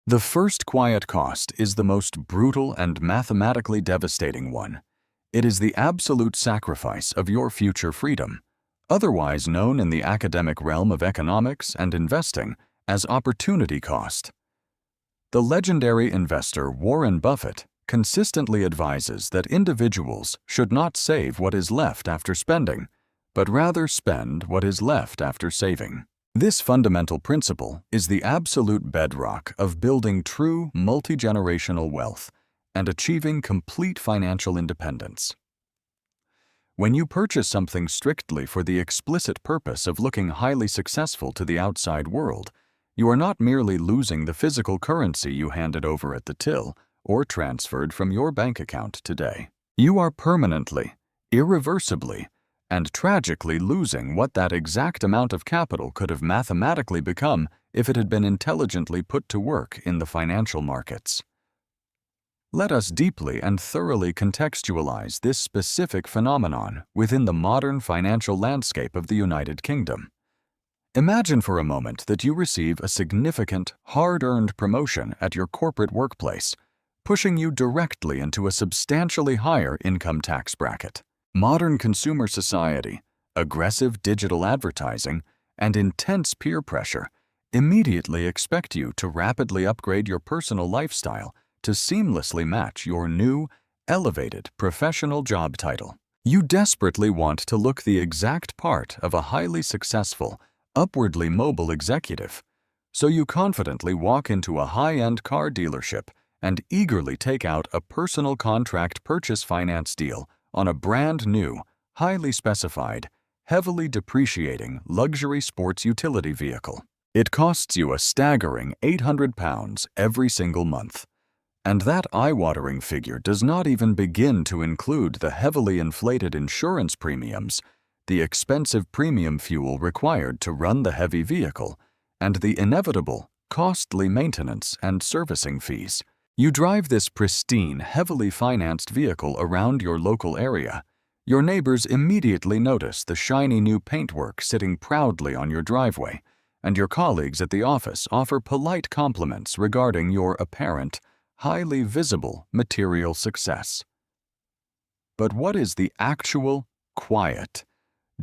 The first quiet cost is the most brutal and mathematically devastating one. It is the absolute sacrifice of your future freedom, otherwise known in the academic realm of economics and investing as opportunity cost. The legendary investor Warren Buffett consistently advises that individuals should not save what is left after spending, but rather spend what is left after saving. This fundamental principle is the absolute bedrock of building true multi-generational wealth and achieving complete financial independence. When you purchase something strictly for the explicit purpose of looking highly successful to the outside world, you are not merely losing the physical currency you handed over at the till or transferred from your bank account today. You are permanently, irreversibly, and tragically losing what that exact amount of capital could have mathematically become if it had been intelligently put to work in the financial markets. Let us deeply and thoroughly contextualize this specific phenomenon within the modern financial landscape of the United Kingdom. Imagine for a moment that you receive a significant, hard-earned promotion at your corporate workplace, pushing you directly into a substantially higher income tax bracket. Modern consumer society, aggressive digital advertising, and intense peer pressure immediately expect you to rapidly upgrade your personal lifestyle to seamlessly match your new, elevated professional job title. You desperately want to look the exact part of a highly successful, upwardly mobile executive, so you confidently walk into a high-end car dealership and eagerly take out a personal contract purchase finance deal on a brand new, highly specified, heavily depreciating luxury sports utility vehicle. It costs you a staggering £800 every single month. And that eye-watering figure does not even begin to include the heavily inflated insurance premiums, the expensive premium fuel required to run the heavy vehicle, and the inevitable, costly maintenance and servicing fees. You drive this pristine, heavily financed vehicle around your local area. Your neighbors immediately notice the shiny new paintwork sitting proudly on your driveway, and your colleagues at the office offer polite compliments regarding your apparent, highly visible material success. But what is the actual, quiet,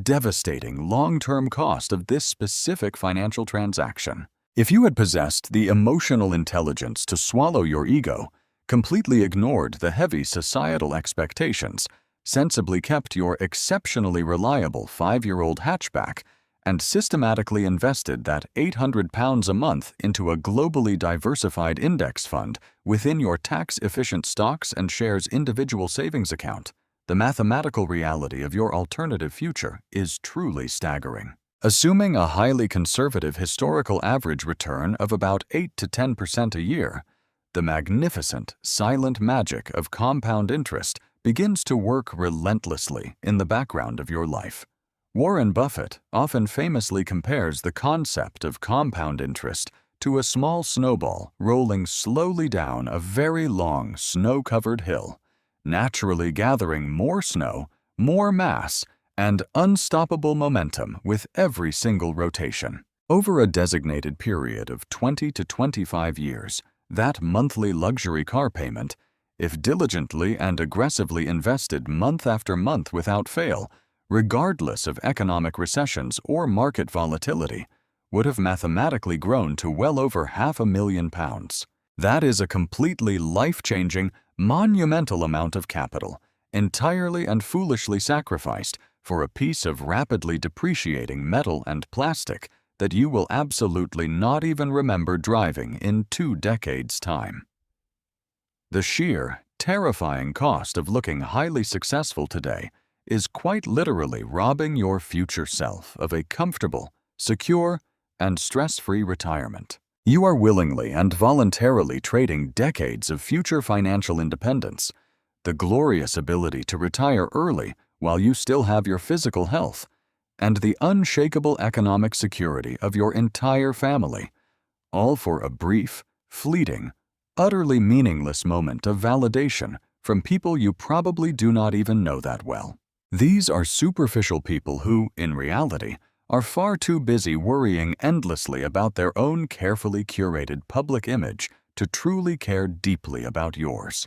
devastating long-term cost of this specific financial transaction? If you had possessed the emotional intelligence to swallow your ego, completely ignored the heavy societal expectations, sensibly kept your exceptionally reliable 5-year-old hatchback, and systematically invested that £800 a month into a globally diversified index fund within your tax-efficient stocks and shares individual savings account, the mathematical reality of your alternative future is truly staggering. Assuming a highly conservative historical average return of about 8 to 10% a year, the magnificent, silent magic of compound interest begins to work relentlessly in the background of your life. Warren Buffett often famously compares the concept of compound interest to a small snowball rolling slowly down a very long, snow-covered hill, naturally gathering more snow, more mass, and unstoppable momentum with every single rotation. Over a designated period of 20 to 25 years, that monthly luxury car payment, if diligently and aggressively invested month after month without fail, regardless of economic recessions or market volatility, would have mathematically grown to well over £500,000. That is a completely life-changing, monumental amount of capital, entirely and foolishly sacrificed for a piece of rapidly depreciating metal and plastic that you will absolutely not even remember driving in 2 decades' time. The sheer, terrifying cost of looking highly successful today is quite literally robbing your future self of a comfortable, secure, and stress-free retirement. You are willingly and voluntarily trading decades of future financial independence, the glorious ability to retire early while you still have your physical health, and the unshakable economic security of your entire family, all for a brief, fleeting, utterly meaningless moment of validation from people you probably do not even know that well. These are superficial people who, in reality, are far too busy worrying endlessly about their own carefully curated public image to truly care deeply about yours.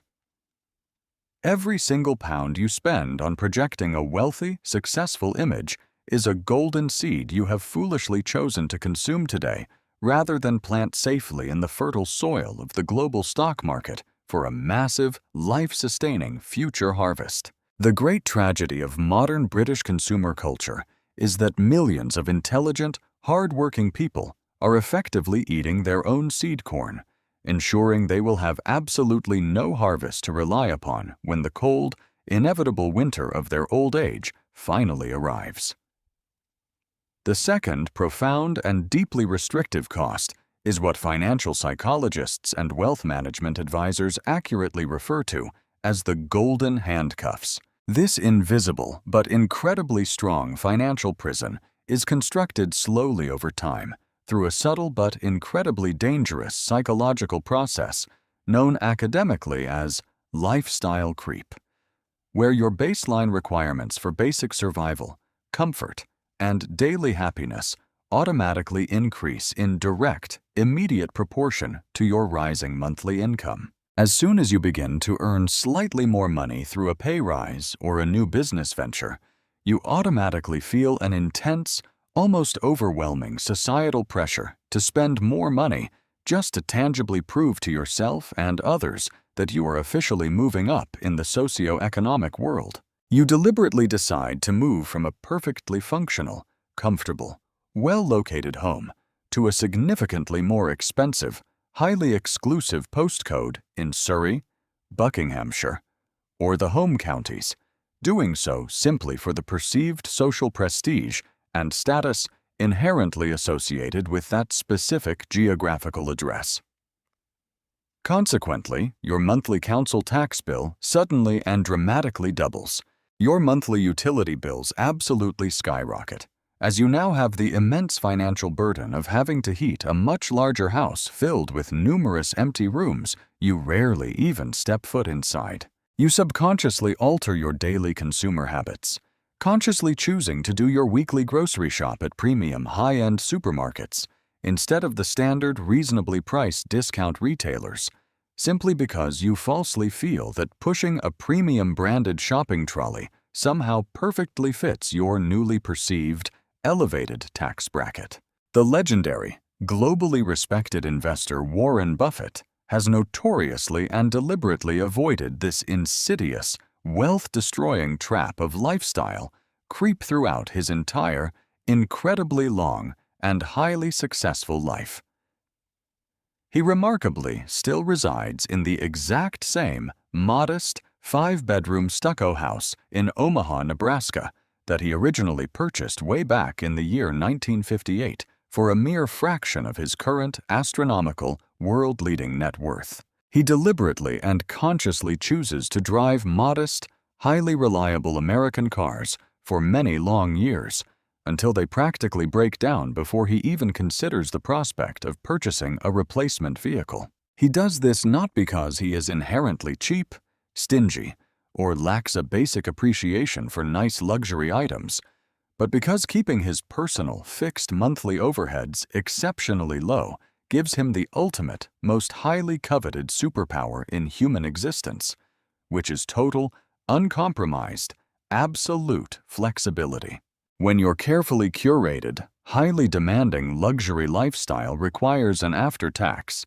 Every single pound you spend on projecting a wealthy, successful image is a golden seed you have foolishly chosen to consume today rather than plant safely in the fertile soil of the global stock market for a massive, life-sustaining future harvest. The great tragedy of modern British consumer culture is that millions of intelligent, hard-working people are effectively eating their own seed corn, ensuring they will have absolutely no harvest to rely upon when the cold, inevitable winter of their old age finally arrives. The second profound and deeply restrictive cost is what financial psychologists and wealth management advisors accurately refer to as the golden handcuffs. This invisible but incredibly strong financial prison is constructed slowly over time through a subtle but incredibly dangerous psychological process known academically as lifestyle creep, where your baseline requirements for basic survival, comfort, and daily happiness automatically increase in direct, immediate proportion to your rising monthly income. As soon as you begin to earn slightly more money through a pay rise or a new business venture, you automatically feel an intense, almost overwhelming societal pressure to spend more money just to tangibly prove to yourself and others that you are officially moving up in the socio-economic world. You deliberately decide to move from a perfectly functional, comfortable, well-located home to a significantly more expensive, highly exclusive postcode in Surrey, Buckinghamshire, or the home counties, doing so simply for the perceived social prestige and status inherently associated with that specific geographical address. Consequently, your monthly council tax bill suddenly and dramatically doubles. Your monthly utility bills absolutely skyrocket, as you now have the immense financial burden of having to heat a much larger house filled with numerous empty rooms you rarely even step foot inside. You subconsciously alter your daily consumer habits, consciously choosing to do your weekly grocery shop at premium high-end supermarkets instead of the standard reasonably priced discount retailers, simply because you falsely feel that pushing a premium branded shopping trolley somehow perfectly fits your newly perceived, elevated tax bracket. The legendary, globally respected investor Warren Buffett has notoriously and deliberately avoided this insidious, wealth-destroying trap of lifestyle creep throughout his entire, incredibly long and highly successful life. He remarkably still resides in the exact same modest, 5-bedroom stucco house in Omaha, Nebraska that he originally purchased way back in the year 1958 for a mere fraction of his current astronomical, world-leading net worth. He deliberately and consciously chooses to drive modest, highly reliable American cars for many long years, until they practically break down before he even considers the prospect of purchasing a replacement vehicle. He does this not because he is inherently cheap, stingy, or lacks a basic appreciation for nice luxury items, but because keeping his personal, fixed monthly overheads exceptionally low gives him the ultimate, most highly coveted superpower in human existence, which is total, uncompromised, absolute flexibility. When your carefully curated, highly demanding luxury lifestyle requires an after-tax,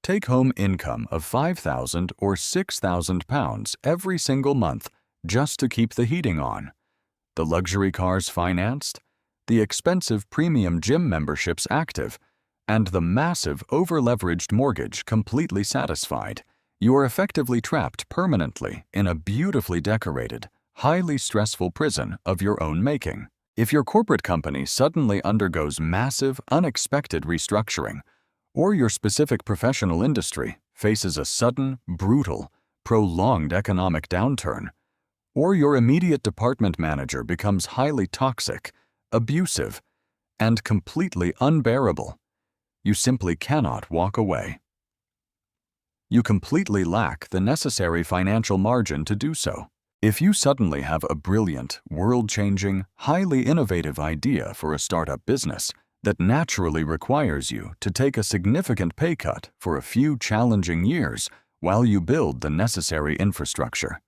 take-home income of £5,000 or £6,000 every single month just to keep the heating on, the luxury cars financed, the expensive premium gym memberships active, and the massive over-leveraged mortgage completely satisfied, you are effectively trapped permanently in a beautifully decorated, highly stressful prison of your own making. If your corporate company suddenly undergoes massive, unexpected restructuring, or your specific professional industry faces a sudden, brutal, prolonged economic downturn, or your immediate department manager becomes highly toxic, abusive, and completely unbearable, you simply cannot walk away. You completely lack the necessary financial margin to do so. If you suddenly have a brilliant, world-changing, highly innovative idea for a startup business that naturally requires you to take a significant pay cut for a few challenging years while you build the necessary infrastructure.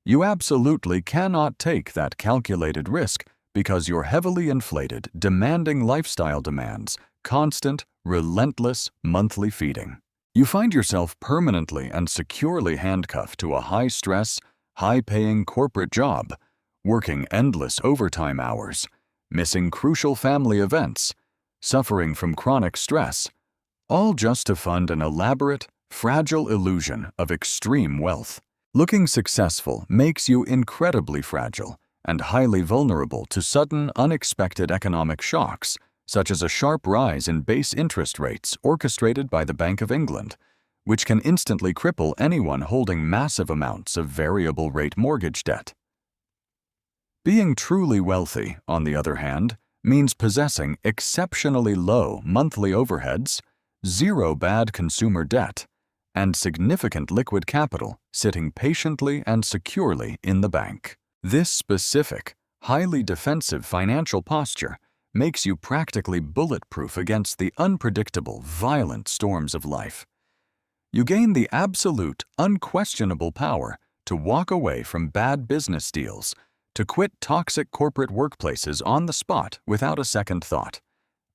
You absolutely cannot take that calculated risk because your heavily inflated, demanding lifestyle demands constant, relentless monthly feeding. You find yourself permanently and securely handcuffed to a high-stress, high-paying corporate job, working endless overtime hours, missing crucial family events, suffering from chronic stress, all just to fund an elaborate, fragile illusion of extreme wealth. Looking successful makes you incredibly fragile and highly vulnerable to sudden, unexpected economic shocks, such as a sharp rise in base interest rates orchestrated by the Bank of England, which can instantly cripple anyone holding massive amounts of variable rate mortgage debt. Being truly wealthy, on the other hand, means possessing exceptionally low monthly overheads, zero bad consumer debt, and significant liquid capital sitting patiently and securely in the bank. This specific, highly defensive financial posture makes you practically bulletproof against the unpredictable, violent storms of life. You gain the absolute, unquestionable power to walk away from bad business deals, to quit toxic corporate workplaces on the spot without a second thought,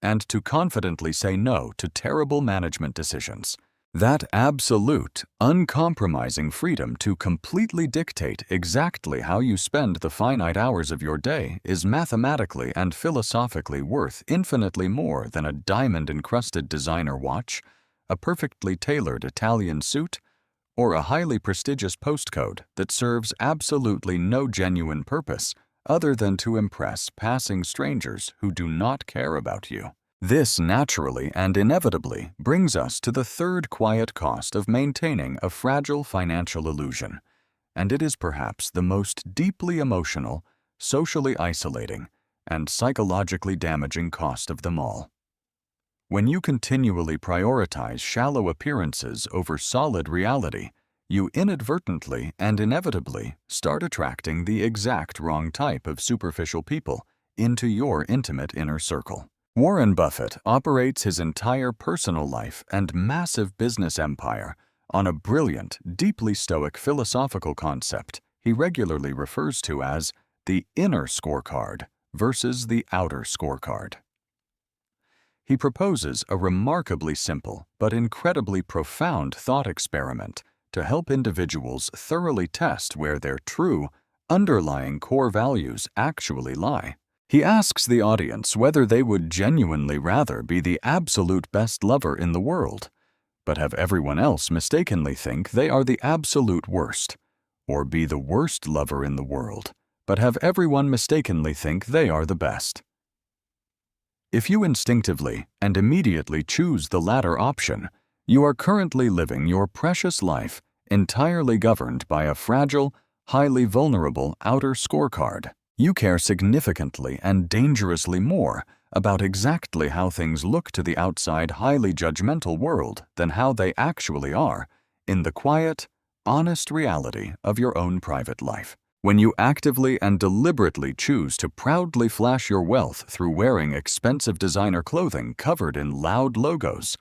and to confidently say no to terrible management decisions. That absolute, uncompromising freedom to completely dictate exactly how you spend the finite hours of your day is mathematically and philosophically worth infinitely more than a diamond-encrusted designer watch, a perfectly tailored Italian suit, or a highly prestigious postcode that serves absolutely no genuine purpose other than to impress passing strangers who do not care about you. This naturally and inevitably brings us to the third quiet cost of maintaining a fragile financial illusion, and it is perhaps the most deeply emotional, socially isolating, and psychologically damaging cost of them all. When you continually prioritize shallow appearances over solid reality, you inadvertently and inevitably start attracting the exact wrong type of superficial people into your intimate inner circle. Warren Buffett operates his entire personal life and massive business empire on a brilliant, deeply stoic philosophical concept he regularly refers to as the inner scorecard versus the outer scorecard. He proposes a remarkably simple but incredibly profound thought experiment to help individuals thoroughly test where their true, underlying core values actually lie. He asks the audience whether they would genuinely rather be the absolute best lover in the world, but have everyone else mistakenly think they are the absolute worst, or be the worst lover in the world, but have everyone mistakenly think they are the best. If you instinctively and immediately choose the latter option, you are currently living your precious life entirely governed by a fragile, highly vulnerable outer scorecard. You care significantly and dangerously more about exactly how things look to the outside highly judgmental world than how they actually are in the quiet, honest reality of your own private life. When you actively and deliberately choose to proudly flash your wealth through wearing expensive designer clothing covered in loud logos,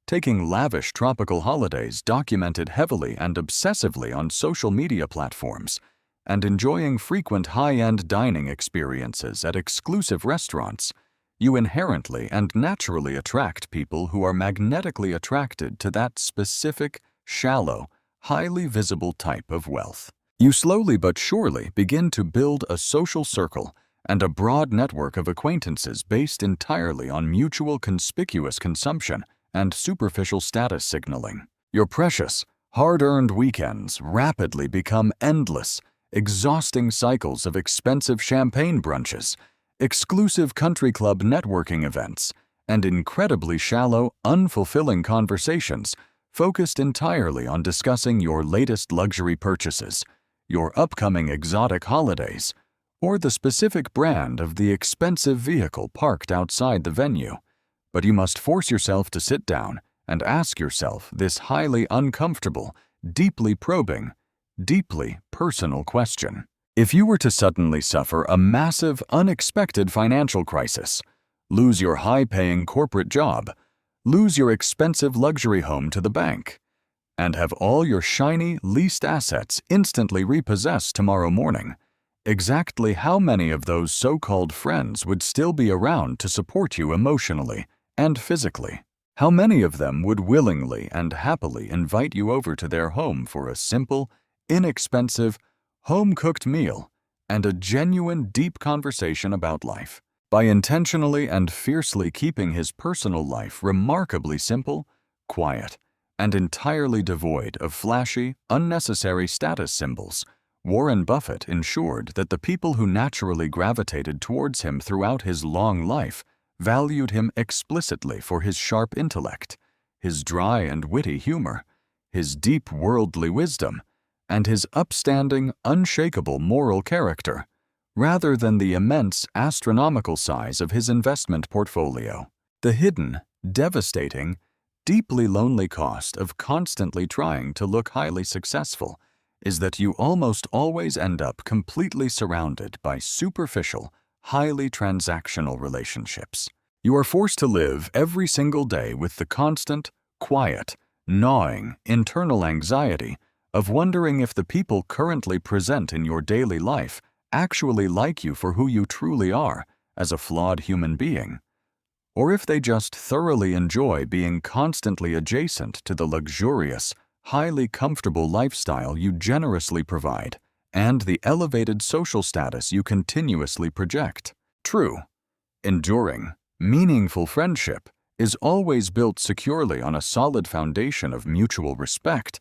taking lavish tropical holidays documented heavily and obsessively on social media platforms, and enjoying frequent high-end dining experiences at exclusive restaurants, you inherently and naturally attract people who are magnetically attracted to that specific, shallow, highly visible type of wealth. You slowly but surely begin to build a social circle and a broad network of acquaintances based entirely on mutual conspicuous consumption and superficial status signaling. Your precious, hard-earned weekends rapidly become endless, exhausting cycles of expensive champagne brunches, exclusive country club networking events, and incredibly shallow, unfulfilling conversations focused entirely on discussing your latest luxury purchases, your upcoming exotic holidays, or the specific brand of the expensive vehicle parked outside the venue. But you must force yourself to sit down and ask yourself this highly uncomfortable, deeply probing, deeply personal question. If you were to suddenly suffer a massive, unexpected financial crisis, lose your high-paying corporate job, lose your expensive luxury home to the bank, and have all your shiny, leased assets instantly repossessed tomorrow morning, exactly how many of those so-called friends would still be around to support you emotionally and physically? How many of them would willingly and happily invite you over to their home for a simple, inexpensive, home-cooked meal and a genuine, deep conversation about life? By intentionally and fiercely keeping his personal life remarkably simple, quiet, and entirely devoid of flashy, unnecessary status symbols, Warren Buffett ensured that the people who naturally gravitated towards him throughout his long life valued him explicitly for his sharp intellect, his dry and witty humor, his deep worldly wisdom, and his upstanding, unshakable moral character, rather than the immense astronomical size of his investment portfolio. The hidden, devastating, deeply lonely cost of constantly trying to look highly successful is that you almost always end up completely surrounded by superficial, highly transactional relationships. You are forced to live every single day with the constant, quiet, gnawing, internal anxiety of wondering if the people currently present in your daily life actually like you for who you truly are as a flawed human being, or if they just thoroughly enjoy being constantly adjacent to the luxurious, highly comfortable lifestyle you generously provide and the elevated social status you continuously project. True, enduring, meaningful friendship is always built securely on a solid foundation of mutual respect,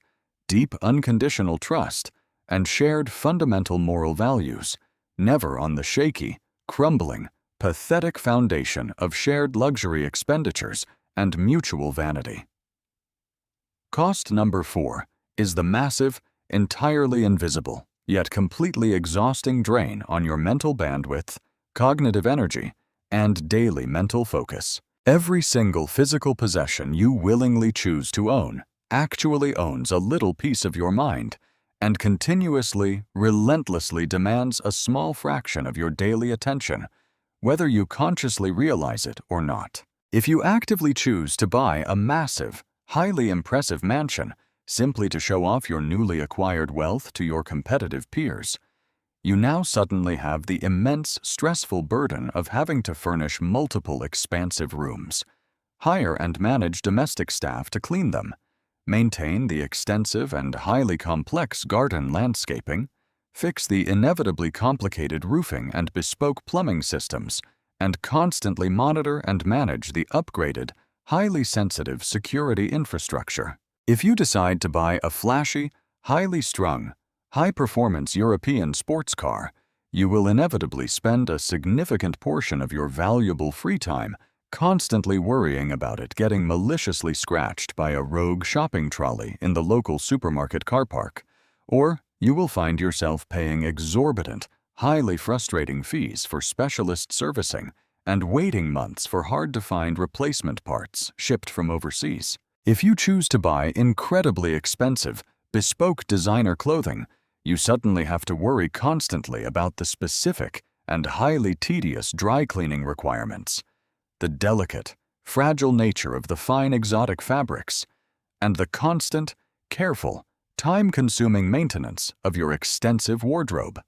deep unconditional trust, and shared fundamental moral values, never on the shaky, crumbling, pathetic foundation of shared luxury expenditures and mutual vanity. Cost number 4 is the massive, entirely invisible, yet completely exhausting drain on your mental bandwidth, cognitive energy, and daily mental focus. Every single physical possession you willingly choose to own actually owns a little piece of your mind and continuously, relentlessly demands a small fraction of your daily attention, whether you consciously realize it or not. If you actively choose to buy a massive, highly impressive mansion simply to show off your newly acquired wealth to your competitive peers, you now suddenly have the immense, stressful burden of having to furnish multiple expansive rooms, hire and manage domestic staff to clean them, maintain the extensive and highly complex garden landscaping, fix the inevitably complicated roofing and bespoke plumbing systems, and constantly monitor and manage the upgraded, highly sensitive security infrastructure. If you decide to buy a flashy, highly strung, high-performance European sports car, you will inevitably spend a significant portion of your valuable free time constantly worrying about it getting maliciously scratched by a rogue shopping trolley in the local supermarket car park, or you will find yourself paying exorbitant, highly frustrating fees for specialist servicing and waiting months for hard-to-find replacement parts shipped from overseas. If you choose to buy incredibly expensive, bespoke designer clothing, you suddenly have to worry constantly about the specific and highly tedious dry cleaning requirements, the delicate, fragile nature of the fine exotic fabrics, and the constant, careful, time-consuming maintenance of your extensive wardrobe.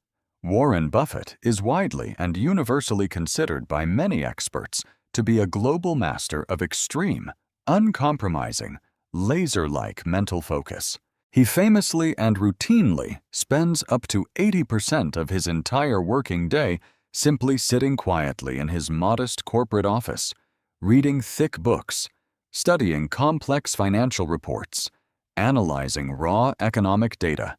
Warren Buffett is widely and universally considered by many experts to be a global master of extreme, uncompromising, laser-like mental focus. He famously and routinely spends up to 80% of his entire working day simply sitting quietly in his modest corporate office, reading thick books, studying complex financial reports, analyzing raw economic data,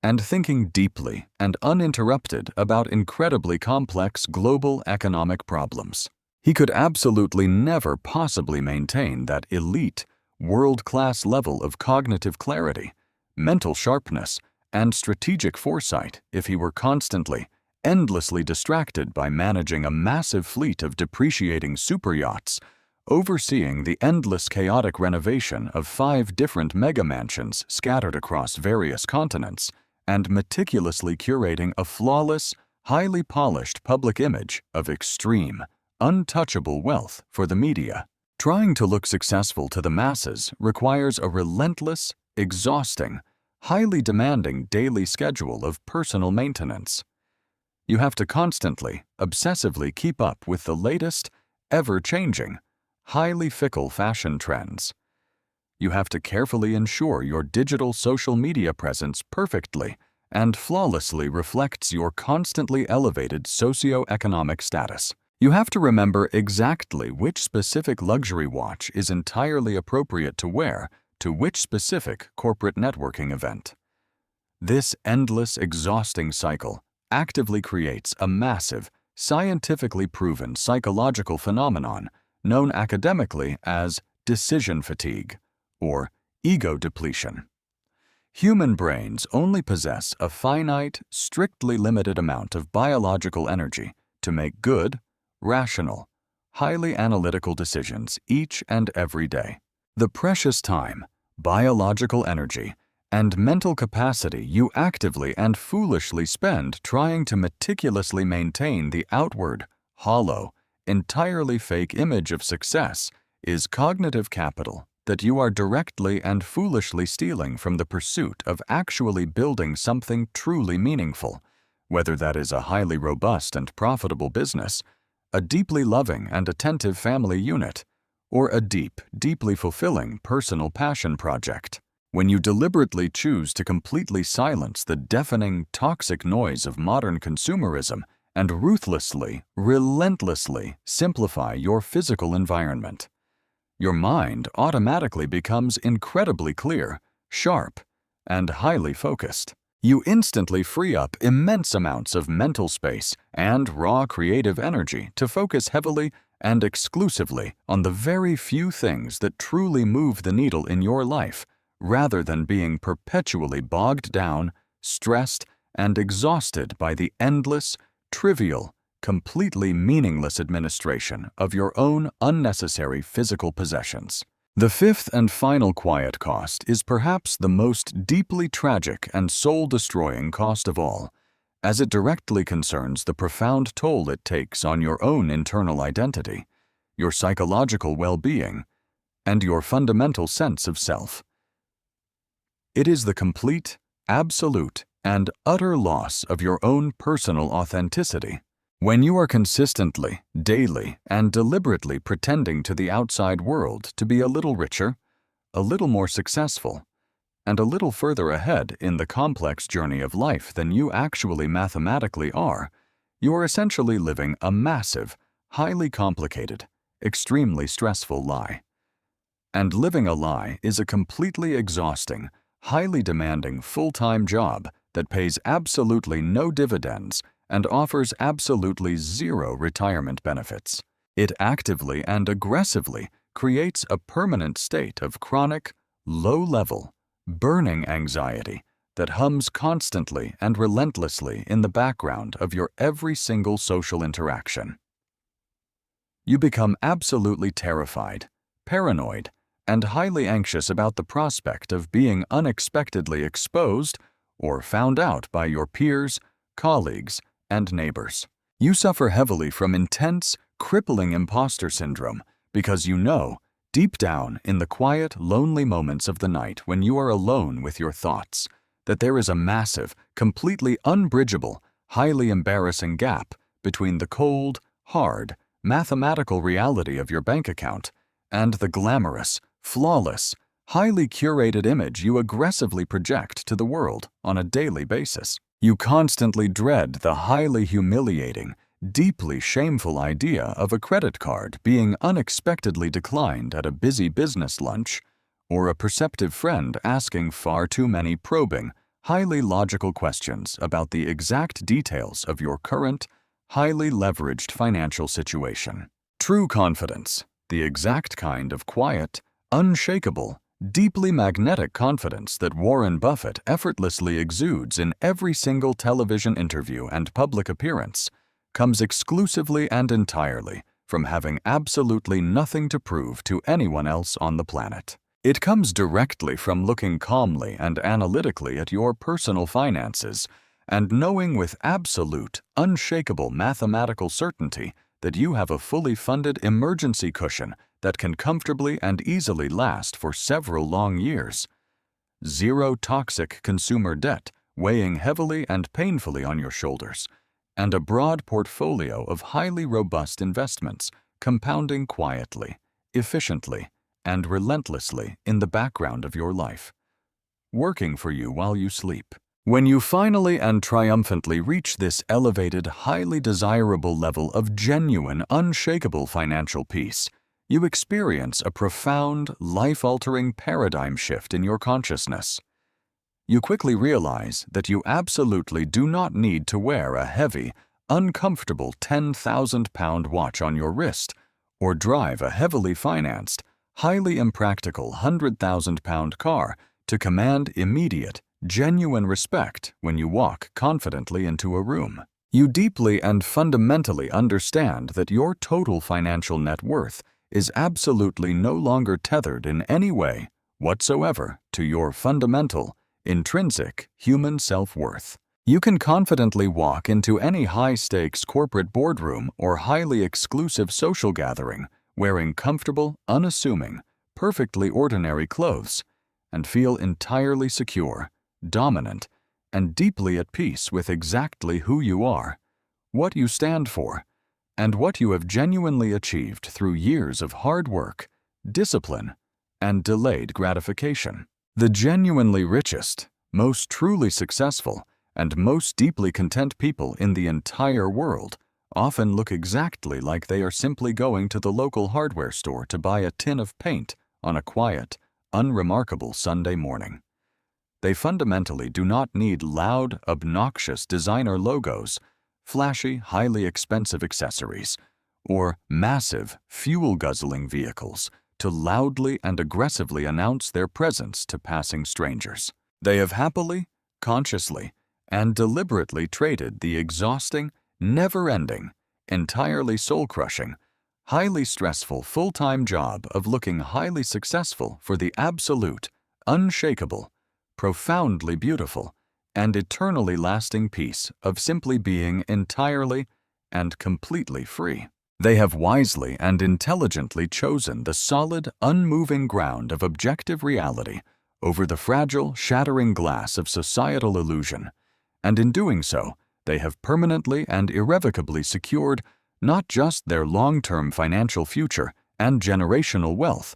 and thinking deeply and uninterrupted about incredibly complex global economic problems. He could absolutely never possibly maintain that elite, world-class level of cognitive clarity, mental sharpness, and strategic foresight if he were constantly, endlessly distracted by managing a massive fleet of depreciating superyachts, overseeing the endless chaotic renovation of 5 different mega-mansions scattered across various continents, and meticulously curating a flawless, highly polished public image of extreme, untouchable wealth for the media. Trying to look successful to the masses requires a relentless, exhausting, highly demanding daily schedule of personal maintenance. You have to constantly, obsessively keep up with the latest, ever-changing, highly fickle fashion trends. You have to carefully ensure your digital social media presence perfectly and flawlessly reflects your constantly elevated socioeconomic status. You have to remember exactly which specific luxury watch is entirely appropriate to wear to which specific corporate networking event. This endless, exhausting cycle actively creates a massive, scientifically proven psychological phenomenon known academically as decision fatigue or ego depletion. Human brains only possess a finite, strictly limited amount of biological energy to make good, rational, highly analytical decisions each and every day. The precious time, biological energy, and mental capacity you actively and foolishly spend trying to meticulously maintain the outward, hollow, entirely fake image of success is cognitive capital that you are directly and foolishly stealing from the pursuit of actually building something truly meaningful, whether that is a highly robust and profitable business, a deeply loving and attentive family unit, or a deeply fulfilling personal passion project. When you deliberately choose to completely silence the deafening, toxic noise of modern consumerism and ruthlessly, relentlessly simplify your physical environment, your mind automatically becomes incredibly clear, sharp, and highly focused. You instantly free up immense amounts of mental space and raw creative energy to focus heavily and exclusively on the very few things that truly move the needle in your life, rather than being perpetually bogged down, stressed, and exhausted by the endless, trivial, completely meaningless administration of your own unnecessary physical possessions. The fifth and final quiet cost is perhaps the most deeply tragic and soul-destroying cost of all, as it directly concerns the profound toll it takes on your own internal identity, your psychological well-being, and your fundamental sense of self. It is the complete, absolute, and utter loss of your own personal authenticity. When you are consistently, daily, and deliberately pretending to the outside world to be a little richer, a little more successful, and a little further ahead in the complex journey of life than you actually mathematically are, you are essentially living a massive, highly complicated, extremely stressful lie. And living a lie is a completely exhausting, highly demanding full-time job that pays absolutely no dividends and offers absolutely zero retirement benefits. It actively and aggressively creates a permanent state of chronic, low-level, burning anxiety that hums constantly and relentlessly in the background of your every single social interaction. You become absolutely terrified, paranoid, and highly anxious about the prospect of being unexpectedly exposed or found out by your peers, colleagues, and neighbors. You suffer heavily from intense, crippling imposter syndrome because you know, deep down in the quiet, lonely moments of the night when you are alone with your thoughts, that there is a massive, completely unbridgeable, highly embarrassing gap between the cold, hard, mathematical reality of your bank account and the glamorous, flawless, highly curated image you aggressively project to the world on a daily basis. You constantly dread the highly humiliating, deeply shameful idea of a credit card being unexpectedly declined at a busy business lunch, or a perceptive friend asking far too many probing, highly logical questions about the exact details of your current, highly leveraged financial situation. True confidence, the exact kind of quiet, unshakable, deeply magnetic confidence that Warren Buffett effortlessly exudes in every single television interview and public appearance, comes exclusively and entirely from having absolutely nothing to prove to anyone else on the planet. It comes directly from looking calmly and analytically at your personal finances and knowing with absolute, unshakable mathematical certainty that you have a fully funded emergency cushion that can comfortably and easily last for several long years. Zero toxic consumer debt weighing heavily and painfully on your shoulders, and a broad portfolio of highly robust investments compounding quietly, efficiently, and relentlessly in the background of your life, working for you while you sleep. When you finally and triumphantly reach this elevated, highly desirable level of genuine, unshakable financial peace, you experience a profound, life-altering paradigm shift in your consciousness. You quickly realize that you absolutely do not need to wear a heavy, uncomfortable 10,000-pound watch on your wrist or drive a heavily financed, highly impractical 100,000-pound car to command immediate, genuine respect when you walk confidently into a room. You deeply and fundamentally understand that your total financial net worth is absolutely no longer tethered in any way whatsoever to your fundamental, intrinsic human self-worth. You can confidently walk into any high-stakes corporate boardroom or highly exclusive social gathering wearing comfortable, unassuming, perfectly ordinary clothes and feel entirely secure, dominant, and deeply at peace with exactly who you are, what you stand for, and what you have genuinely achieved through years of hard work, discipline, and delayed gratification. The genuinely richest, most truly successful, and most deeply content people in the entire world often look exactly like they are simply going to the local hardware store to buy a tin of paint on a quiet, unremarkable Sunday morning. They fundamentally do not need loud, obnoxious designer logos, flashy, highly expensive accessories, or massive, fuel-guzzling vehicles to loudly and aggressively announce their presence to passing strangers. They have happily, consciously, and deliberately traded the exhausting, never-ending, entirely soul-crushing, highly stressful full-time job of looking highly successful for the absolute, unshakable, profoundly beautiful, and eternally lasting peace of simply being entirely and completely free. They have wisely and intelligently chosen the solid, unmoving ground of objective reality over the fragile, shattering glass of societal illusion, and in doing so, they have permanently and irrevocably secured not just their long-term financial future and generational wealth,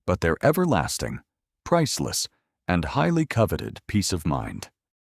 but their everlasting, priceless, and highly coveted peace of mind.